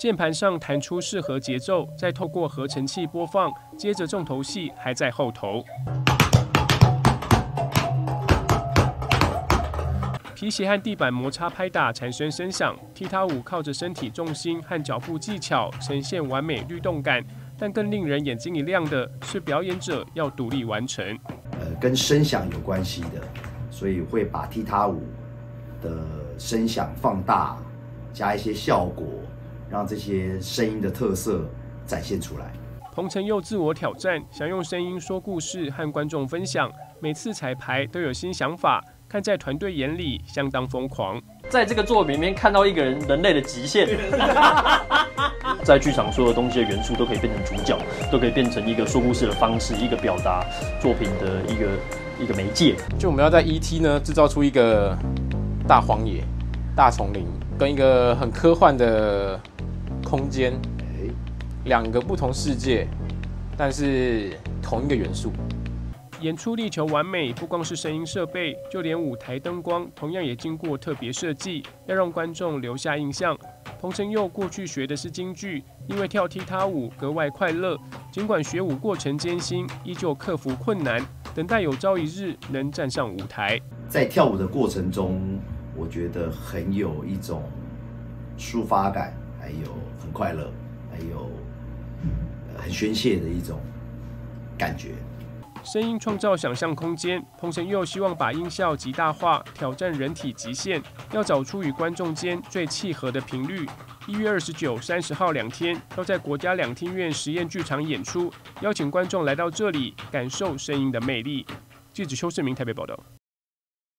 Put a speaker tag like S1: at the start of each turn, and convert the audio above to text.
S1: 键盘上弹出适合节奏，再透过合成器播放，接着重头戏还在后头。皮鞋和地板摩擦拍打产生声响，踢踏舞靠着身体重心和脚步技巧呈现完美律动感。但更令人眼睛一亮的是，表演者要独立完成。
S2: 跟声响有关系的，所以会把踢踏舞的声响放大，加一些效果，让这些声音的特色展现出来。
S1: 彭承佑自我挑战，想用声音说故事和观众分享。每次彩排都有新想法，看在团队眼里相当疯狂。
S3: 在这个作品里面看到一个人类的极限，在剧场所有东西的元素都可以变成主角，都可以变成一个说故事的方式，一个表达作品的一个媒介。
S4: 就我们要在 ET 呢制造出一个大荒野、大丛林，跟一个很科幻的空间，两个不同世界，但是同一个元素。
S1: 演出力求完美，不光是声音设备，就连舞台灯光同样也经过特别设计，要让观众留下印象。彭承佑过去学的是京剧，因为跳踢踏舞格外快乐。尽管学舞过程艰辛，依旧克服困难，等待有朝一日能站上舞台。
S2: 在跳舞的过程中，我觉得很有一种抒发感，还有很快乐，还有很宣泄的一种感觉。
S1: 声音创造想象空间，彭承佑希望把音效极大化，挑战人体极限，要找出与观众间最契合的频率。1月29、30号2天，要在国家两厅院实验剧场演出，邀请观众来到这里，感受声音的魅力。记者邱世明台北报道。